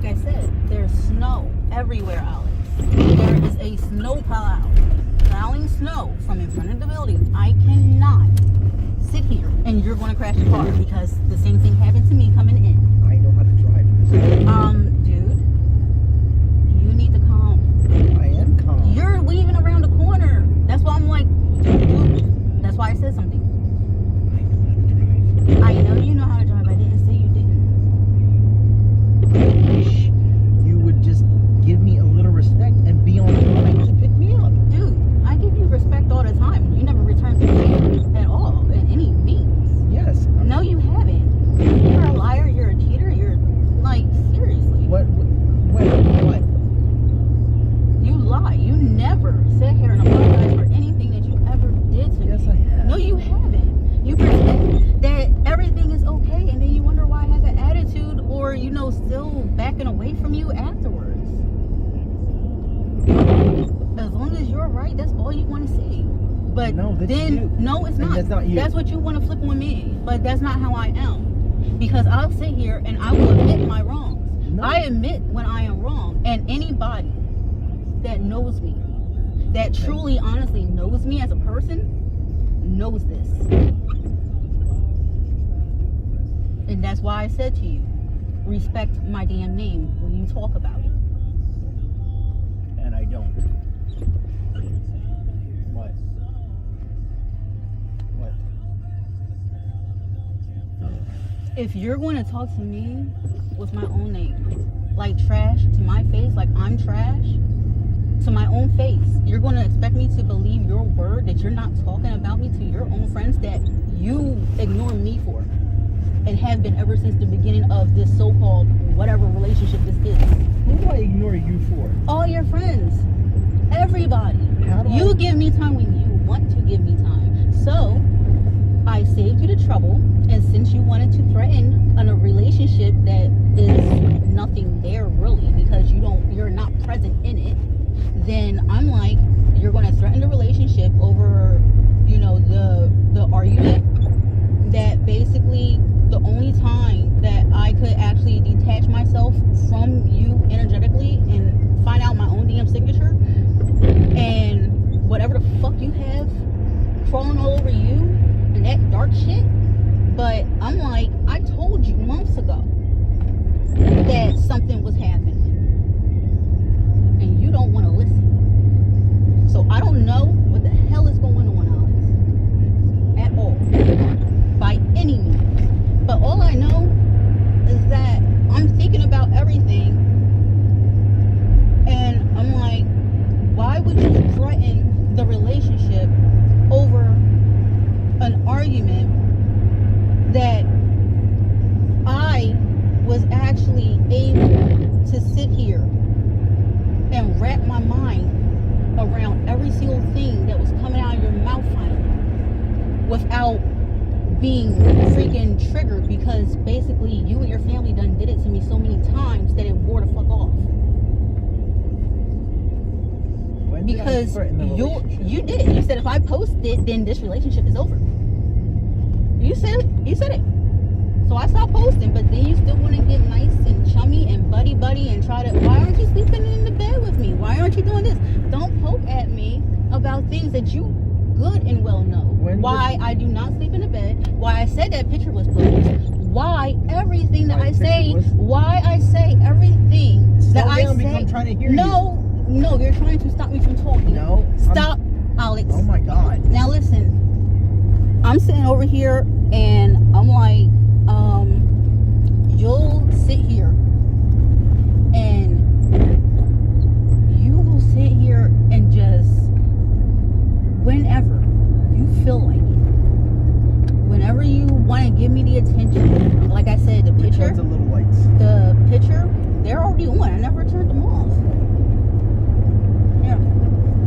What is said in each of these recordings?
like I said, there's snow everywhere, Alex. There is a snow plow plowing snow from in front of the building. I cannot sit here and you're going to crash the car because the same thing happened to me coming in. I know how to drive. Dude, you need to calm. I am calm. You're weaving around the corner. That's why I'm like, dude. That's why I said something. I know you know how to drive. I didn't say you didn't. I wish you would just give me a little respect and be on time to pick me up. Dude, I give you respect all the time. You never return the favor at all in any means. Yes. No, you haven't. You're a liar. You're a cheater. You're like, seriously. What? You lie. You never sit here and apologize for anything that you ever did to me. Yes, I have. No, you haven't. You pretend that everything is okay, and then you wonder why I have an attitude, or still backing away from you afterwards. As long as you're right, that's all you want to see. But no, then, no, it's not. That's not you. That's what you want to flip on me, but that's not how I am. Because I'll sit here and I will admit my wrongs. No. I admit when I am wrong, and anybody that knows me, that truly, honestly knows me as a person, knows this. And that's why I said to you, respect my damn name when you talk about it. And I don't. What? If you're going to talk to me with my own name, like trash to my face, like I'm trash, to my own face, you're going to expect me to believe your word that you're not talking about me to your own friends that you ignore me for and have been ever since the beginning of this so-called whatever relationship this is. Who do I ignore you for? All your friends, everybody. You give me time when you want to give me time. So I saved you the trouble, and since you wanted to threaten a relationship that is nothing there really because you're not present in it, then I'm like, you're going to threaten the relationship over the argument that basically the only time that I could actually detach myself from you energetically and find out my own damn signature and whatever the fuck you have crawling all over you and that dark shit. But I'm like, I told you months ago that something was happening and you don't want to listen. So I don't know what the hell is going on, Alex, at all, by any means. But all I know is that I'm thinking about everything, and I'm like, why would you threaten the relationship over an argument that I was actually able to sit here and wrap my mind around every single thing that was coming out of your mouth finally without being freaking triggered, because basically you and your family done did it to me so many times that it wore the fuck off. Because you did. You said if I post it, then this relationship is over. You said it. So I stopped posting, but then you still want to get nice and chummy and buddy and try to, why aren't you sleeping in the bed with me? Why aren't you doing this? Don't poke at me about things that you good and well know. Why I do not sleep in the bed, why I said that picture was posted, why everything that I say, why I say everything that I say. I'm trying to hear no, you're trying to stop me from talking. No. Stop, Alex. Oh my God. Now listen, I'm sitting over here and I'm like, you'll sit here and you will sit here and just, whenever you feel like it, whenever you want to give me the attention, like I said, the picture, the little lights. The picture, they're already on. I never turned them off. Yeah,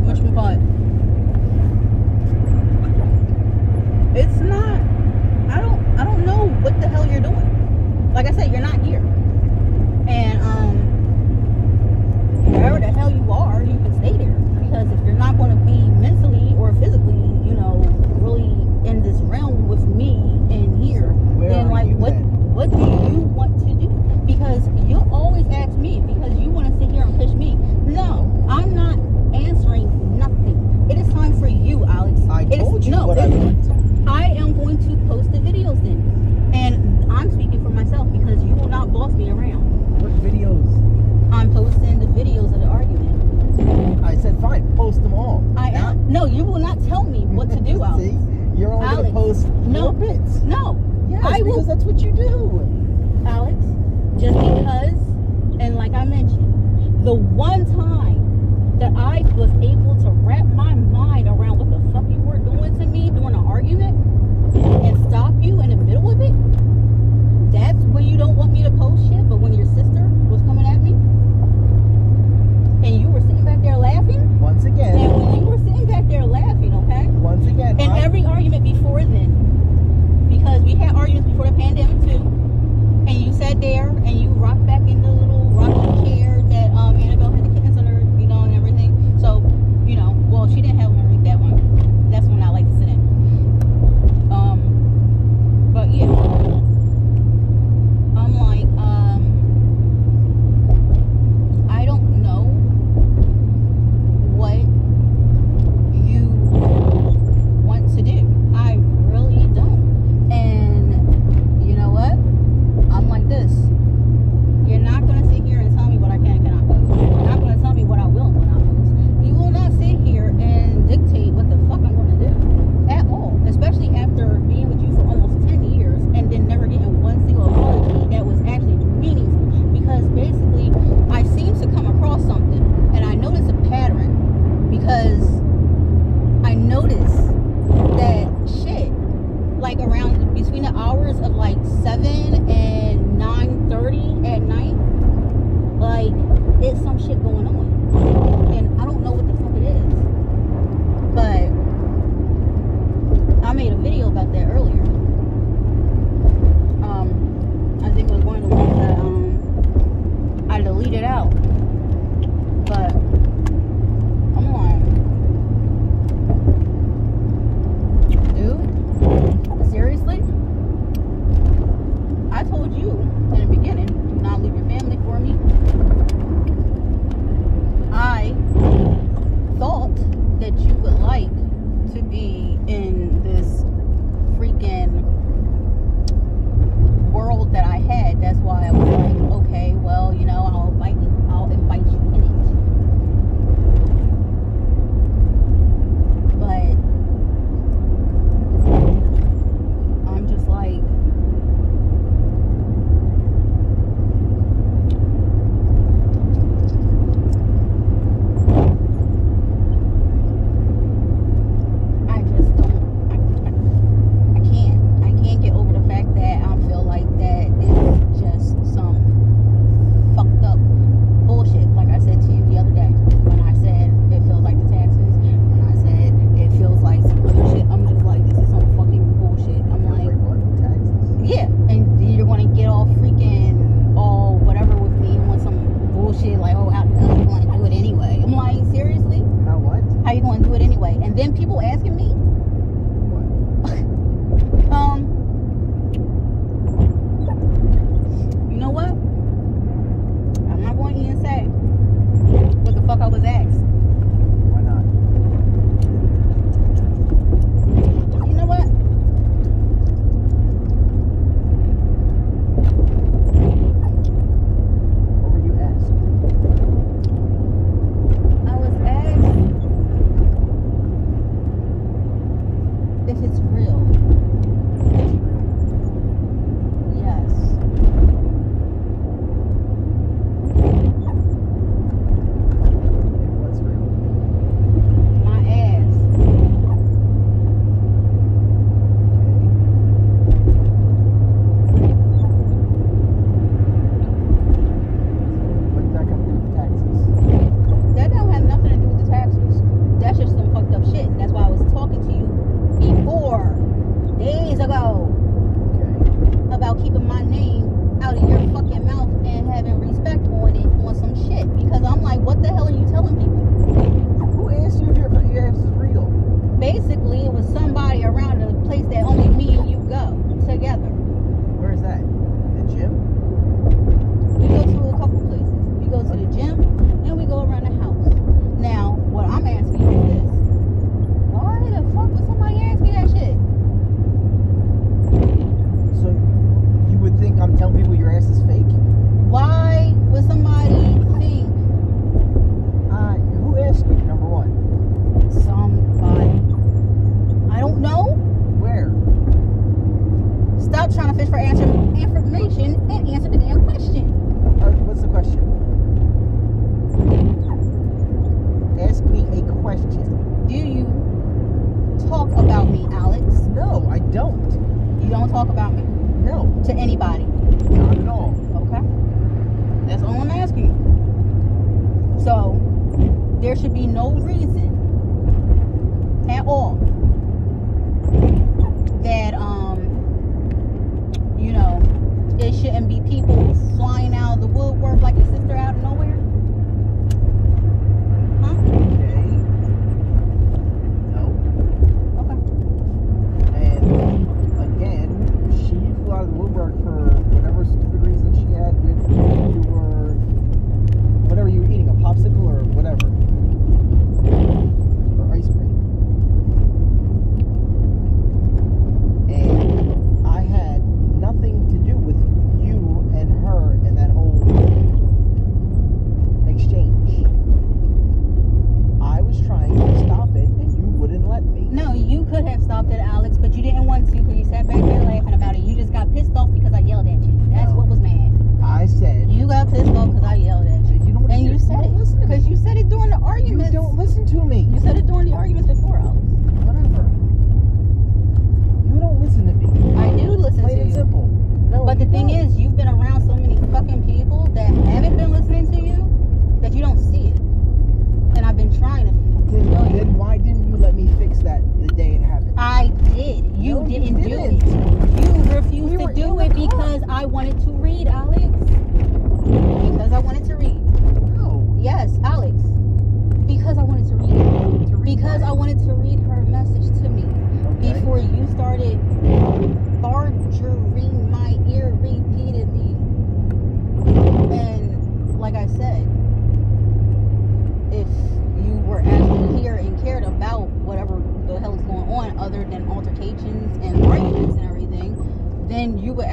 whatchamacallit? It's not. I don't know what the hell you're doing. Like I said, you're not here. And wherever the hell you are, you can stay there. Because if you're not going to be mentally or physically, really in this realm with me and here, then like what do you want to do? Because you'll always ask me you out. See, you're only Alex, gonna post no. your bits. No. Yes, I will. because that's what you do. Alex, just because, and like I mentioned, the one time that I was able to wrap my mind around what the fuck you were doing to me during an argument and stop you in the middle of it, that's when you don't want me to post shit. But when your sister was coming at me and you were sitting back there laughing, Once again. and when you were sitting back there laughing, okay? Once again. And every argument before then, because we had arguments before the pandemic too, and you sat there and you rocked back in the little rocking chair that Annabelle had the kittens under, and everything. So, well, she didn't have them underneath that one.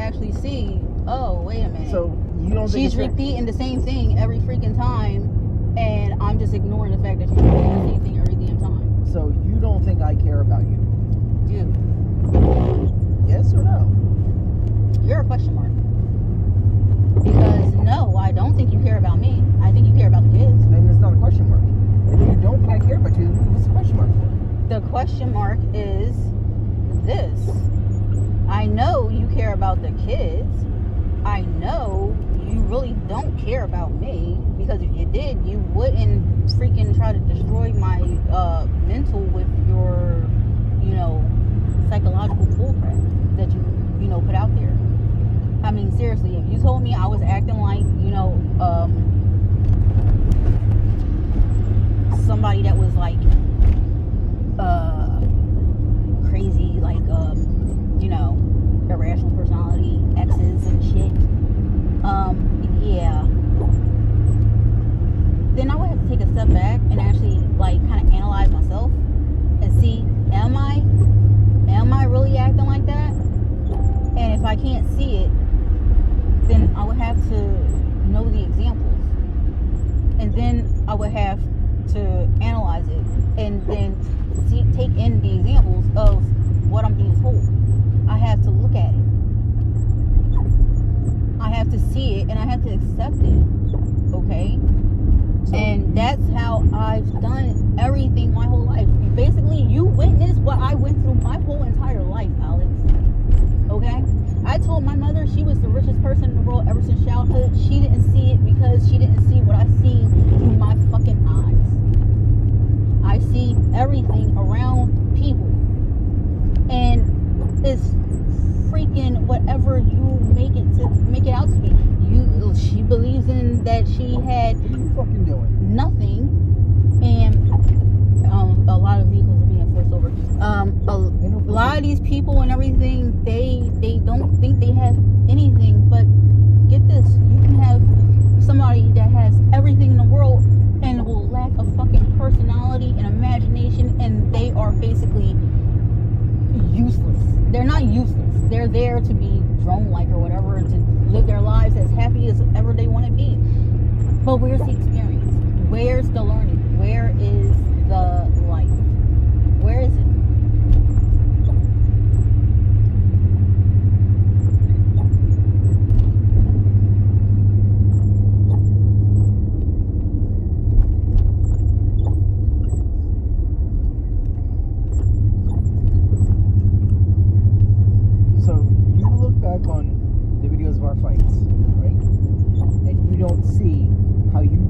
actually see, oh, wait a minute. So you don't think she's it's repeating the same thing every freaking time, and I'm just ignoring the fact that she's repeating the same thing every damn time. So you don't think I care about you? Dude, Yes or no? you're a question mark. Because no, I don't think you care about me. I think you care about the kids. Then it's not a question mark. If you don't think I care about you, what's the question mark for? The question mark is this. I know you care about the kids. I know you really don't care about me, because if you did, you wouldn't freaking try to destroy my mental with your, psychological bullcrap that you put out there. I mean, seriously, if you told me I was acting like, somebody that was like crazy, like irrational personality, exes and shit, yeah, then I would have to take a step back and actually like kind of analyze myself and see, am I really acting like that? And if I can't see it, then I would have to know the examples, and then I would have to analyze it, and then take in the examples of what I'm being told. I have to look at it. I have to see it, and I have to accept it. Okay? And that's how I've done everything my whole life. Basically, you witnessed what I went through my whole entire life, Alex. Okay? I told my mother she was the richest person in the world ever since childhood. She didn't see it because she didn't see what I seen through my fucking eyes. I see everything around people. And it's freaking whatever you make it out to be. She believes in that she had What are you fucking doing? nothing, and a lot of vehicles are being forced over. A lot of these people and everything, they don't think they have anything. But get this, you can have somebody that has everything in the world and will lack a fucking personality and imagination, and they are basically useless. They're not useless. They're there to be drone-like or whatever, and to live their lives as happy as ever they want to be. But where's the experience? Where's the learning? Where is the life? Where is it? So you look back on the videos of our fights, right? And you don't see how you.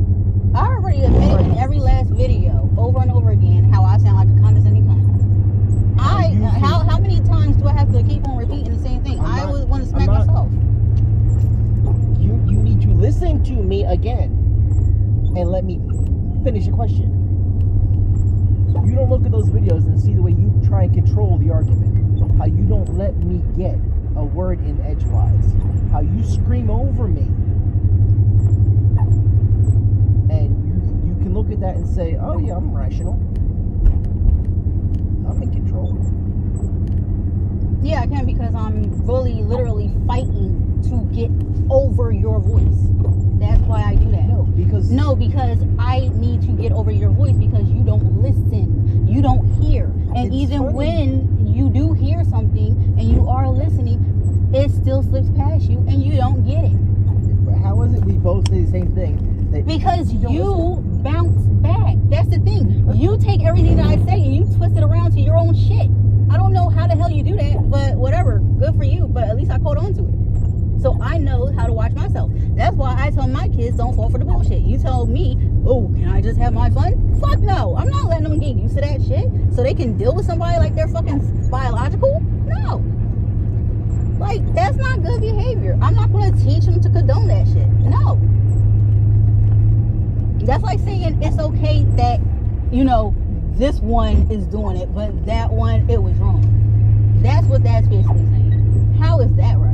I already admitted in every last video, over and over again, how I sound like a condescending cunt. How many times do I have to keep on repeating the same thing? I always want to smack myself. You need to listen to me again and let me finish your question. You don't look at those videos and see the way you try and control the argument. How you don't let me get a word in edgewise. How you scream over me. And you can look at that and say, oh yeah, I'm rational. I'm in control. Yeah, I can, because I'm really literally fighting to get over your voice. That's why I do that. No, because I need to get over your voice, because you don't listen. You don't hear. And It's even funny. when you do hear something and you are listening, it still slips past you and you don't get it. How is it we both say the same thing? Because don't you listen? bounce back. That's the thing. You take everything that I say and you twist it around to your own shit. I don't know how the hell you do that, but whatever. Good for you, but at least I caught on to it. So I know how to watch myself. That's why I tell my kids, don't fall for the bullshit. You tell me, oh, can I just have my fun? Fuck no. I'm not letting them get used to that shit so they can deal with somebody like they're fucking biological. No. Like, that's not good behavior. I'm not going to teach them to condone that shit. No. That's like saying it's okay that, this one is doing it, but that one, it was wrong. That's what that's basically saying. How is that right?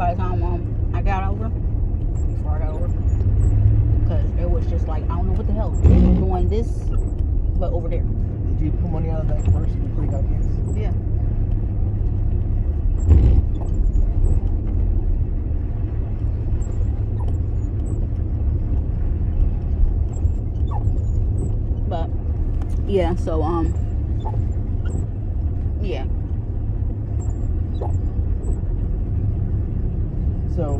by the time I got over, before I got over, because it was just like, I don't know what the hell. You're doing this, but over there. Did you put money out of that first before you got kids? Yeah. But yeah, so yeah. So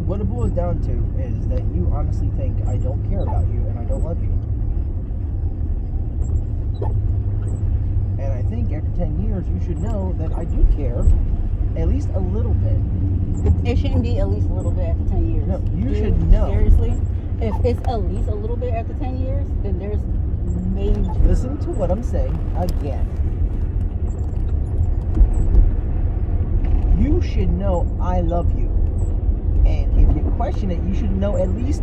what it boils down to is that you honestly think I don't care about you and I don't love you. And I think after 10 years you should know that I do care at least a little bit. It shouldn't be at least a little bit after 10 years. No, you Dude, should know. Seriously? If it's at least a little bit after 10 years, then there's major. Listen to what I'm saying again. You should know I love you. And if you question it, you should know at least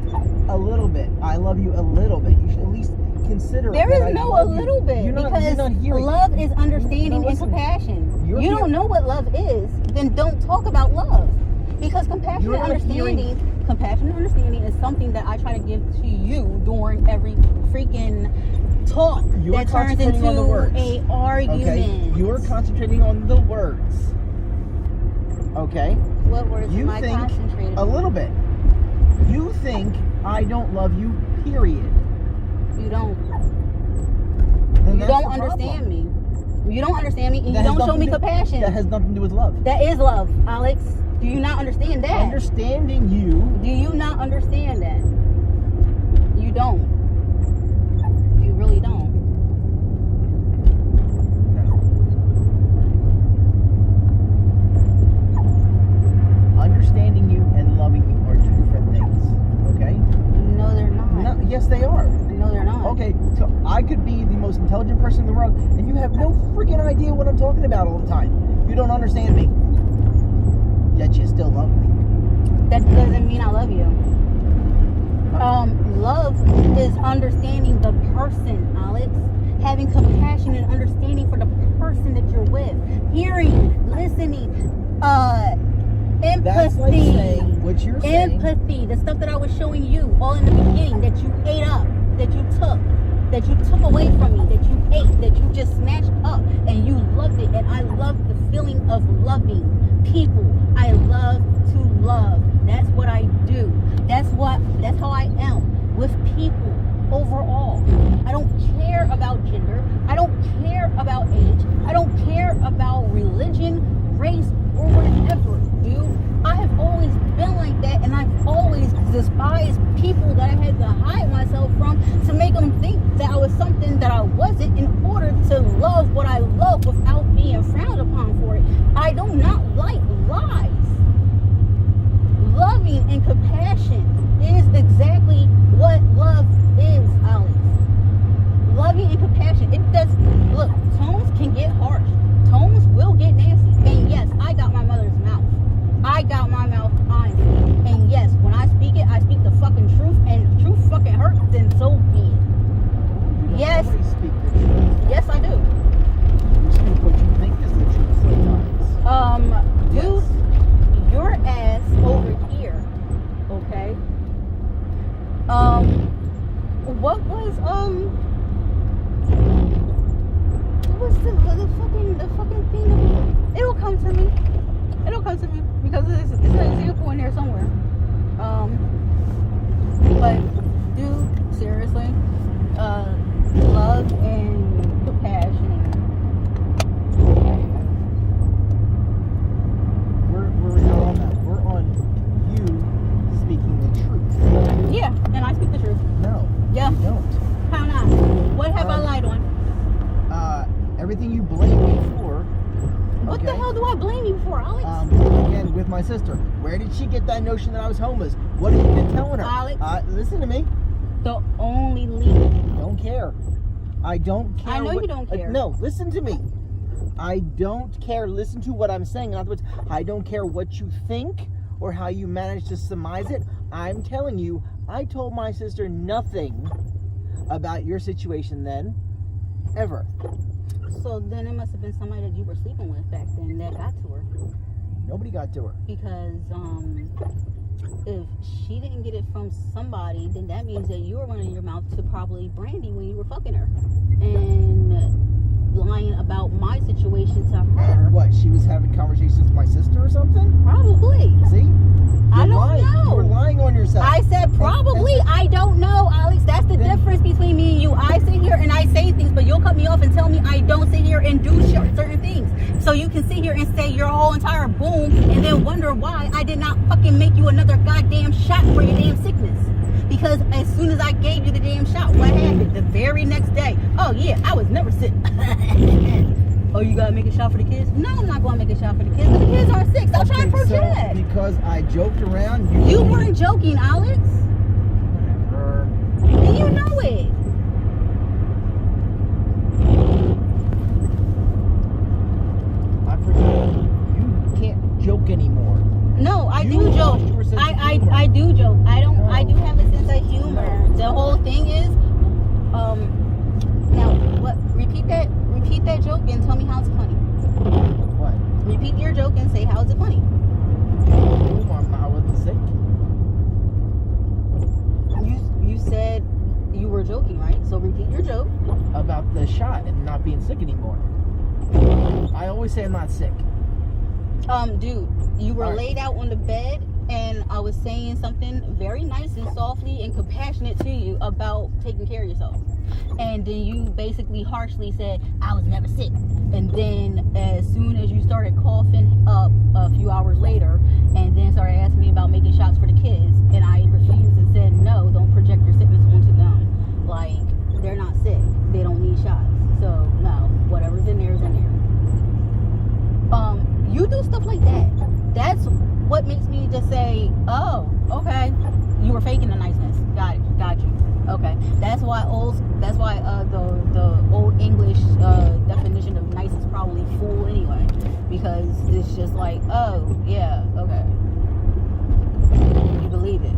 a little bit. I love you a little bit. You should at least consider There that is I no a love you. little bit, You're because not hearing. love is understanding No, and listen. compassion. You're You hear- don't know what love is, then don't talk about love. Because compassion You're and not hearing- understanding is something that I try to give to you during every freaking talk You're that turns concentrating into on the words. a argument. Okay? You're concentrating on the words. Okay? What words You am I think concentrating a on? little bit. You think I don't love you, period. You don't. Then You that's don't the understand problem. me. You don't understand me, and That you has don't show nothing me to- compassion. That has nothing to do with love. That is love, Alex. Do you not understand that? Understanding you. Do you not understand that? You don't. You really don't. Understanding you and loving you are two different things. Okay? No, they're not. No, yes, they are. No, they're not. Okay, so I could be the most intelligent person in the world, and you have no freaking idea what I'm talking about all the time. You don't understand me. Yet you still love me. That doesn't mean I love you. Love is understanding the person, Alex. Having compassion and understanding for the person that you're with. Hearing, listening, empathy. That's like saying what you're saying. Empathy, the stuff that I was showing you all in the beginning, that you ate up, that you took away from me, that you ate, that you just snatched up, and you loved it. And I love the feeling of loving people. I love to love. That's what I do. That's how I am with people overall. I don't care about gender. I don't care about age. I don't care about religion, race, or whatever, dude. I have always been like that, and I've always despised people that I had to hide myself from to make them think that I was something that I wasn't, in order to love what I love without being frowned upon for it. I do not like lies. Loving and compassion is exactly what love is, Alex. Loving and compassion. It does. Look, tones can get harsh. Tones will get nasty. And yes, I got my mother's mouth. I got my mouth on it. And yes, when I speak it, I speak the fucking truth. And truth fucking hurts, then so be it. You don't Yes. always speak the truth. Yes, I do. You speak what you think is the truth sometimes. Dude, your ass over here, okay? What was the fucking thing? It'll come to me. Because it's an example in there somewhere. But dude, seriously, love and compassion. We're not on that. We're on you speaking the truth. Yeah, and I speak the truth. No. Yeah. You don't. How not? What have I lied on? Everything you blame me for. What the okay, hell do I blame you for, Alex? Again, with my sister. Where did she get that notion that I was homeless? What have you been telling her? Alex. Listen to me. The only lead. I don't care. I don't care. I know you don't care. No, listen to me. I don't care. Listen to what I'm saying. In other words, I don't care what you think or how you manage to surmise it. I'm telling you, I told my sister nothing about your situation then, ever. So then it must have been somebody that you were sleeping with back then that got to her. Nobody got to her. Because if she didn't get it from somebody, then that means that you were running your mouth to probably Brandy when you were fucking her and lying about my situation to her. And what? She was having conversations with my sister or something? Probably. See? I don't lying. know. You were lying on yourself. I said probably. I don't know, Alex. That's the difference between me and you. I sit here and I say things, but you'll cut me off and tell me I don't sit here and do certain things. So you can sit here and say your whole entire boom and then wonder why I did not fucking make you another goddamn shot for your damn sickness. Because as soon as I gave you the damn shot, what happened? The very next day, oh yeah, I was never sick. Oh, you gotta make a shot for the kids? No, I'm not gonna make a shot for the kids. The kids are sick. Stop trying to project. So because I joked around, you weren't joking, Alex. Whatever. And you know it. I forget. You can't joke anymore. No, I You do joke. lost your sense of humor. I do joke. No. I do have a sense of humor. No. The whole thing is, now what? Repeat that joke and tell me how it's funny. What? Repeat your joke and say how is it funny. I wasn't sick. You said you were joking, right? So repeat your joke. About the shot and not being sick anymore. I always say I'm not sick. Dude, you were All right. laid out on the bed and I was saying something very nice and softly and compassionate to you about taking care of yourself. And then you basically harshly said, I was never sick. And then as soon as you started coughing up a few hours later and then started asking me about making shots for the kids, and I refused and said, no, don't project your sickness onto them. Like, they're not sick. They don't need shots. So, no, whatever's in there is in there. You do stuff like that. That's what makes me just say, oh, okay, you were faking the niceness. Got you. Okay, that's why the old English definition of nice is probably fool anyway, because it's just like, oh yeah, okay, you believe it.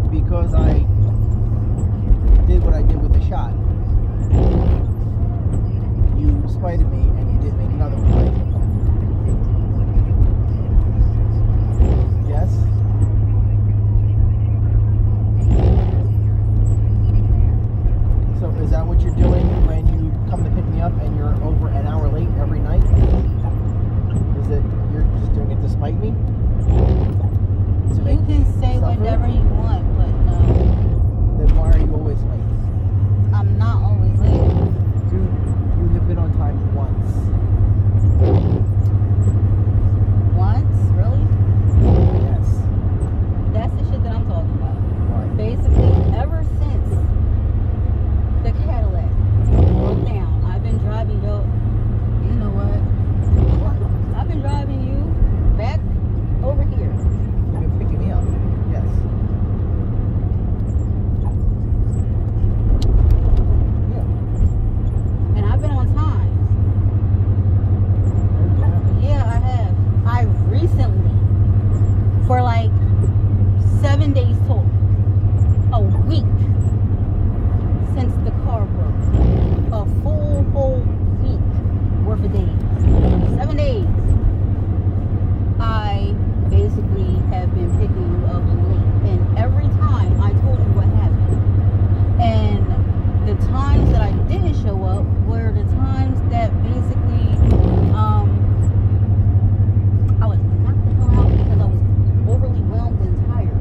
Because I did what I did with the shot. You spited me and you didn't make another one, right? Yes? So is that what you're doing when you come to pick me up and you're over an hour late every night? Is it you're just doing it to spite me? To You can say suffer? whatever you want, but Then why are you always late? I'm not always late. Dude, you have been on time once. Once? Really? Yes. That's the shit that I'm talking about. Why? Basically, ever since the Cadillac broke down, I've been driving you. You know what? I've been driving you back over here 7 days total. A week since the car broke. A full whole week worth of days. 7 days. I basically have been picking you up late. And every time I told you what happened. And the times that I didn't show up were the times that basically I was knocked the hell out because I was overly whelmed and tired.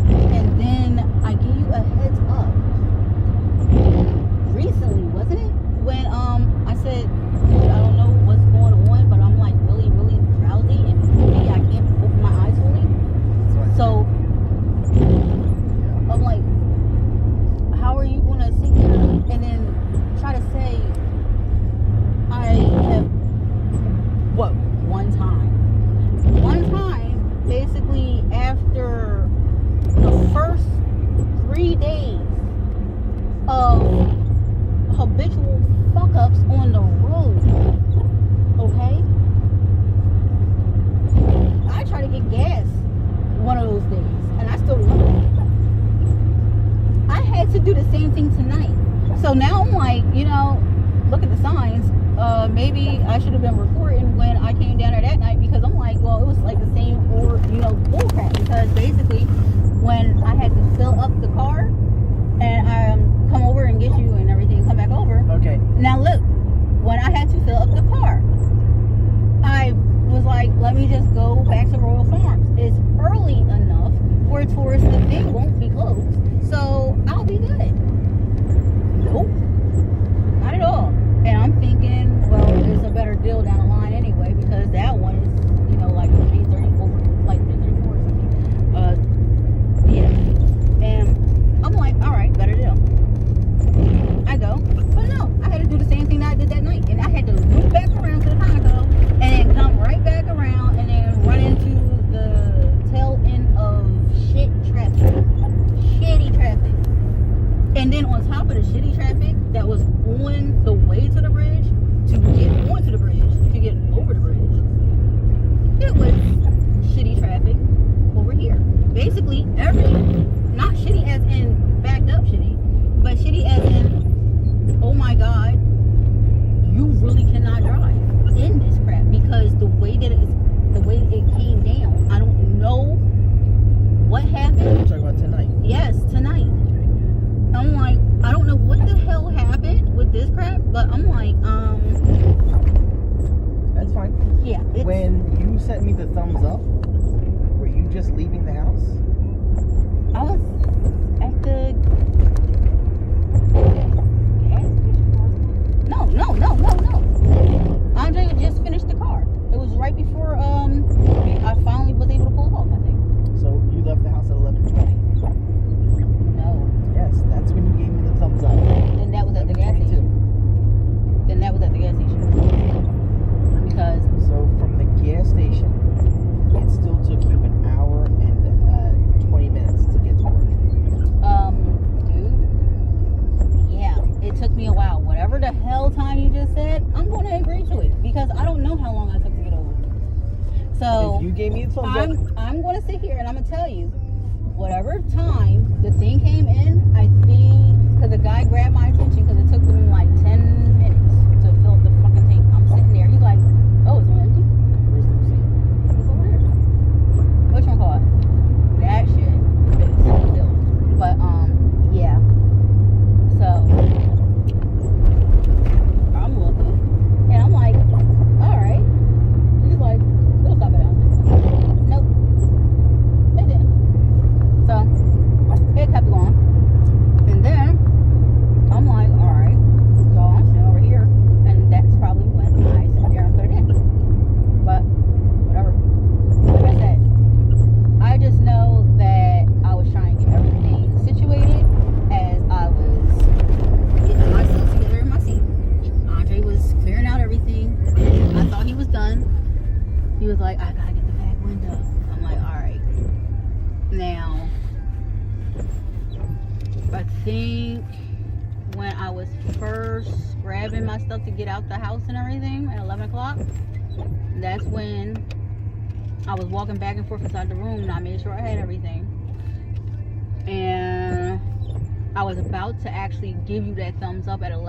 And then I gave you a heads up recently, wasn't it? When I said, dude, I don't know what's going on, but I'm like really, really drowsy and maybe I can't open my eyes fully. So I'm like, how are you gonna sit here and then try to say I have what one time, basically after the first 3 days of habitual fuck ups on the road, okay? I tried to get gas one of those days, and I still remember. I had to do the same thing tonight. So now I'm like, look at the signs. Maybe I should have been recording when I came down there that night, because I'm like, well, it was like the same bull crap. Because basically, when I had to fill up the car and I come over and get you and everything, come back over. Okay. Now look, when I had to fill up the car, I was like, let me just go back to Royal Farms. It's early enough where towards the thing won't be closed. So I'll be good. Nope. Not at all. And I'm thinking, well, there's a better deal down the line anyway, because that one is, like 330 over, like 334 or something. Yeah. And I'm like, all right, better deal. I go, but no, I had to do the same thing that I did that night. And I had to loop back around to the Conoco and then come right back around and then run into the tail end of shitty traffic. And then on top of the shitty traffic that was on the way to the bridge, to get onto the bridge, to get over the bridge, it was shitty traffic over here. Basically, not shitty as in backed up shitty, but shitty as in, oh my God, you really cannot drive in this crap, because the way it came down, I don't know what happened. You're talking about tonight? Yes, tonight. I'm like, I don't know what the hell happened with this crap, but I'm like, That's fine. yeah. When you sent me the thumbs up, were you just leaving the house? I was at the gas station. No. Andre had just finished the car. It was right before I finally was able to pull it off, I think. So you left the house at 11:20. No. Yes, that's when you gave me the thumbs up. Then that was at the gas station. Because So from the gas station, it still took you an hour and 20 minutes to get to work. dude, yeah, it took me a while. Whatever the hell time you just said, I'm going to agree to it, because I don't know how long I took to get over. So If you gave me the thumbs up, I'm going to sit here and I'm going to tell you, whatever time the thing came in, I think, because the guy grabbed my attention, because it took him like 10 minutes to fill up the fucking tank. I'm sitting there. He's like, oh, it's empty? where's the receipt? It's over there. Whatchamacallit? That shit is filled. But, yeah. So, I'm looking. And I'm like, alright. He's like, it'll stop it out. Nope. It didn't. So, it kept going. And then, I'm like, alright. So, I'm sitting over here. And that's probably when I sit there and put it in. But, whatever. Like I said, I just know that I was trying to get everything situated as I was getting myself together in my seat. Andre was clearing out everything. I thought he was done. He was like, I gotta get the back window. I'm like, alright. Now, I think when I was first grabbing my stuff to get out the house and everything at 11 o'clock, that's when I was walking back and forth inside the room and I made sure I had everything. and I was about to actually give you that thumbs up at 10,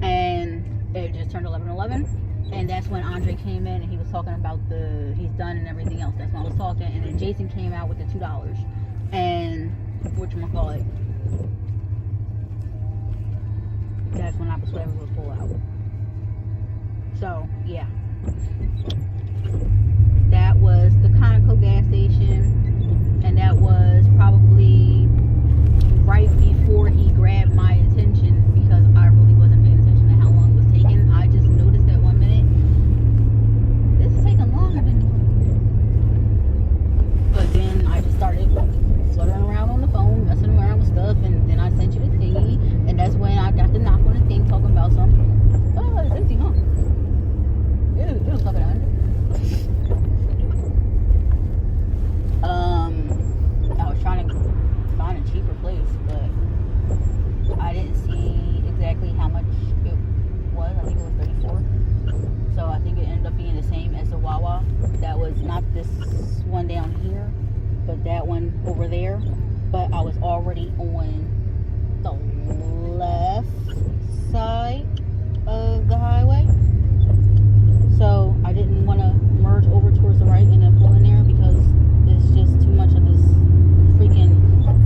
and it just turned 11:11, and that's when Andre came in and he was talking about he's done and everything else. That's when I was talking, and then Jason came out with the $2, and whatchamacallit, that's when I was able to pull out. So yeah, that was the Conoco gas station, and that was probably right before he grabbed my attention, because I really wasn't paying attention to how long it was taking. I just noticed that 1 minute, this is taking longer than, but then I just started fluttering around on the phone, messing around with stuff, and then I sent you the thingy, and that's when I got the knock on the thing talking about something. Oh, it's empty, huh? It was fucking under. I was trying to find a cheaper place, but I didn't see exactly how much it was. I think it was 34. So I think it ended up being the same as the Wawa. That was not this one down here, but that one over there. But I was already on the left side of the highway, so I didn't want to merge over towards the right and then pull in there, because it's just too much of this freaking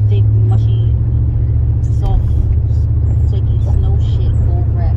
thick, mushy, soft, flaky snow shit bull crap.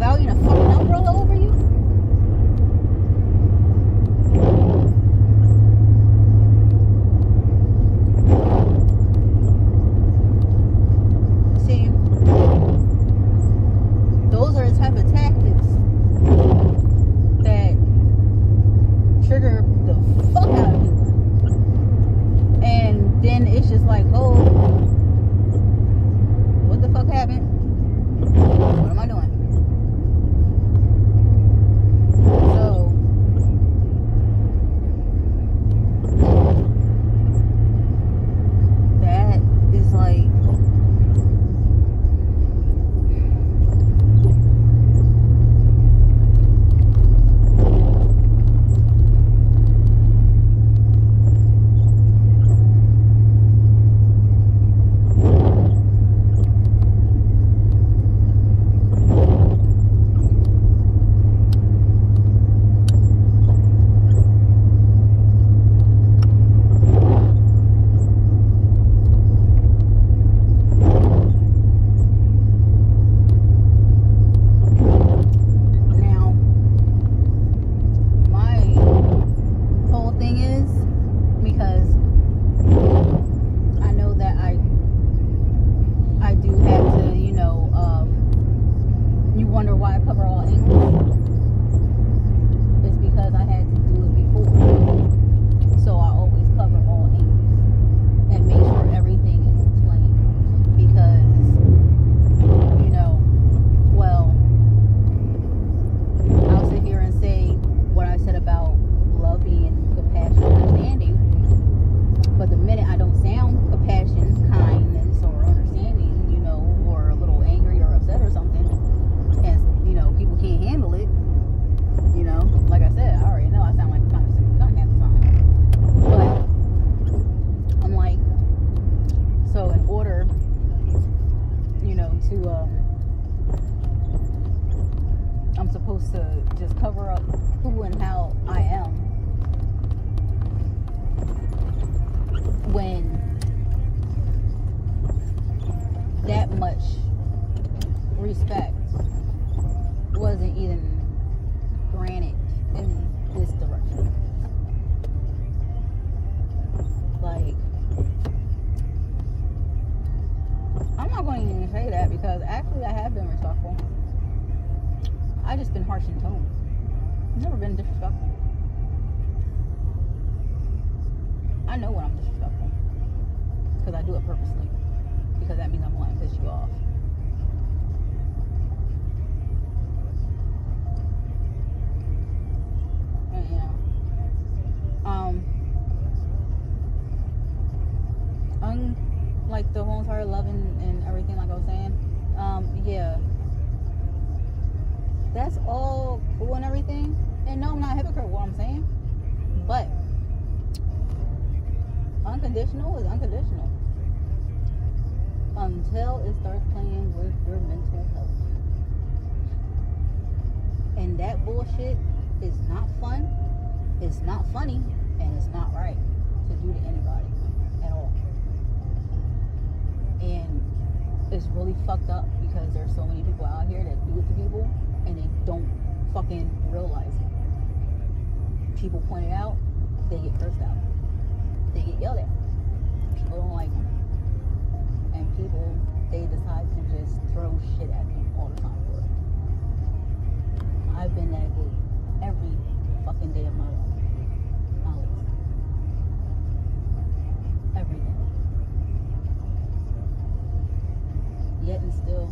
medallion of fucking umbrella over you? See, those are the type of tactics that trigger the fuck out of people. And then it's just like, oh, what the fuck happened? What am I doing? So, that is like, now, my whole thing is, because I know that I do have to, you wonder why I cover all angles. It's because I had to do it before. So I always cover all angles and make sure everything is explained. Because, well, I'll sit here and say what I said about love being compassion, understanding. But the minute I don't sound compassion, kindness, or understanding, or a little angry or upset or something, and people can't handle it, like I said, I already know I sound like a condescending cunt half the time. But I'm like, so in order, to I'm supposed to just cover up who and how I am when that much respect wasn't even granted in this direction. Like, I'm not going to even say that, because actually I have been respectful. I just been harsh in tone. Never been disrespectful. I know when I'm disrespectful, because I do it purposely, because that means I'm wanting to piss you off. Like the whole entire loving and everything, like I was saying, yeah, that's all cool and everything. And no, I'm not a hypocrite with what I'm saying, but unconditional is unconditional until it starts playing with your mental health. And that bullshit is not fun, it's not funny, and it's not right to do to anybody at all. And it's really fucked up, because there's so many people out here that do it to people and they don't fucking realize it. People point it out, they get cursed out, they get yelled at, people don't like them, and people, they decide to just throw shit at them all the time for it. I've been that good every fucking day of my life. Every day. Yet and still,